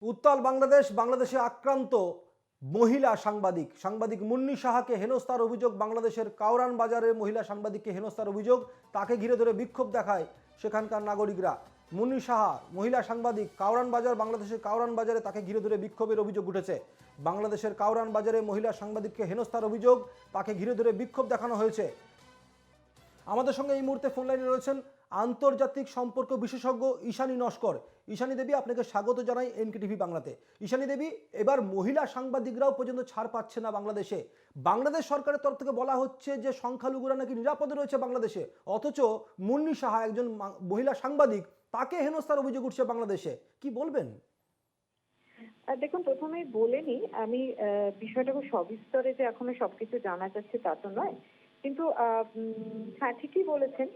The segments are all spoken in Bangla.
উত্তাল বাংলাদেশ। বাংলাদেশে আক্রান্ত মহিলা সাংবাদিক মুন্নি সাহাকে হেনস্থার অভিযোগ। বাংলাদেশের কাওরান বাজারে মহিলা সাংবাদিককে হেনস্থার অভিযোগ, তাকে ঘিরে ধরে বিক্ষোভ দেখায় সেখানকার নাগরিকরা। মুন্নি সাহা মহিলা সাংবাদিক, কাওরান বাজার, বাংলাদেশের কাওরান বাজারে তাকে ঘিরে ধরে বিক্ষোভের অভিযোগ উঠেছে। বাংলাদেশের কাওরান বাজারে মহিলা সাংবাদিককে হেনস্থার অভিযোগ, তাকে ঘিরে ধরে বিক্ষোভ দেখানো হয়েছে। আমাদের সঙ্গে এই মুহূর্তে ফোন লাইনে রয়েছেন আন্তর্জাতিক সম্পর্ক বিশেষজ্ঞ ঈশানী নস্কর। ঈশানী দেবী, আপনাকে স্বাগত জানাই এনকেটিভি বাংলাতে। ঈশানী দেবী, এবার মহিলা সাংবাদিকরাও পর্যন্ত ছাড় পাচ্ছে না বাংলাদেশে। বাংলাদেশ সরকারের তরফ থেকে বলা হচ্ছে যে সংখ্যালঘুরা নাকি নিরাপদে রয়েছে বাংলাদেশে, অথচ মুন্নি সাহা একজন মহিলা সাংবাদিক, তাকে হেনস্থার অভিযোগ উঠছে বাংলাদেশে। কি বলবেন? দেখুন, প্রথমেই বলে নিই, আমি বিষয়টা খুব সবিস্তরে যে এখনো সবকিছু জানা যাচ্ছে তা তো নয়, কিন্তু হ্যাঁ, ঠিকই বলেছেন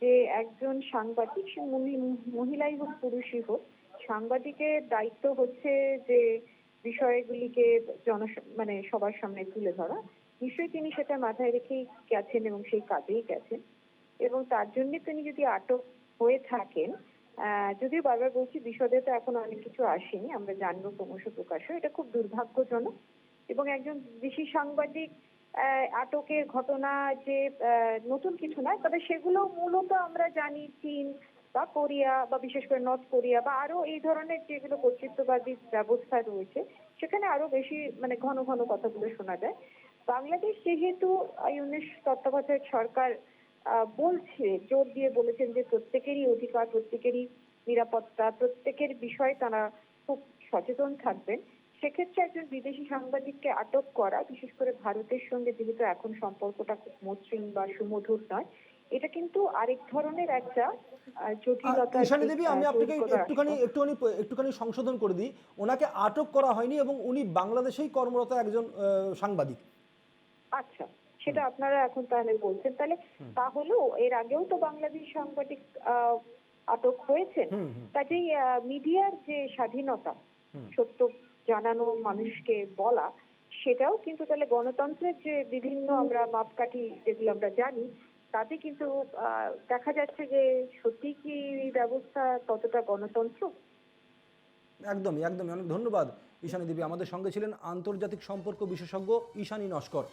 যে একজন সাংবাদিক, সে মহিলাই হোক পুরুষই হোক, সাংবাদিকের দায়িত্ব হচ্ছে যে বিষয়গুলিকে মানে সবার সামনে তুলে ধরা। নিশ্চয়ই তিনি সেটা মাথায় রেখেই গেছেন এবং সেই কাজেই গেছেন, এবং তার জন্য তিনি যদি আটক হয়ে থাকেন, যদিও বারবার বলছি বিশদে তো এখন অনেক কিছু আসেনি, আমরা জানবো ক্রমশ প্রকাশ হয়, এটা খুব দুর্ভাগ্যজনক। এবং একজন বিদেশি সাংবাদিক আটকের ঘটনা যে নতুন কিছু নয়, তবে সেগুলো মূলত আমরা জানি চীন বা কোরিয়া বা বিশেষ করে নর্থ কোরিয়া বা আরো এই ধরনের যেগুলো কর্তৃত্ববাদী ব্যবস্থা রয়েছে, সেখানে আরো বেশি মানে ঘন ঘন কথাগুলো শোনা যায়। বাংলাদেশ যেহেতু ইউনিশ তত্ত্বাবধায়ক সরকার বলছে, জোর দিয়ে বলেছেন যে প্রত্যেকেরই অধিকার, প্রত্যেকেরই নিরাপত্তা, প্রত্যেকের বিষয়ে তারা খুব সচেতন থাকবেন, সেক্ষেত্রে একজন বিদেশি সাংবাদিককে আটক করা, বিশেষ করে ভারতের সঙ্গে যেহেতু এখন সম্পর্কটা খুব মসৃণ বা সুমধুর নয়, এটা কিন্তু আরেক ধরনের একটা জটিলতা। ঈশানী দেবী, আমি আপনাকে একটুখানি সংশোধন করে দিই। ওনাকে আটক করা হয়নি এবং উনি বাংলাদেশেই কর্মরত একজন সাংবাদিক। আচ্ছা, সেটা আপনারা এখন তাহলে বলছেন, তাহলেও এর আগেও তো বাংলাদেশ সাংবাদিক আটক হয়েছেন। কাজেই মিডিয়ার যে স্বাধীনতা, সত্য জানানো, মানুষকে বলা, সেটাও কিন্তু তাহলে গণতন্ত্রের যে বিভিন্ন আমরা মাপকাঠি যেগুলো আমরা জানি, তাতে কিন্তু দেখা যাচ্ছে যে সত্যি কি এই ব্যবস্থা কতটা গণতন্ত্র। একদমই একদমই, অনেক ধন্যবাদ ঈশানী দেবী। আমাদের সঙ্গে ছিলেন আন্তর্জাতিক সম্পর্ক বিশেষজ্ঞ ঈশানী নস্কর।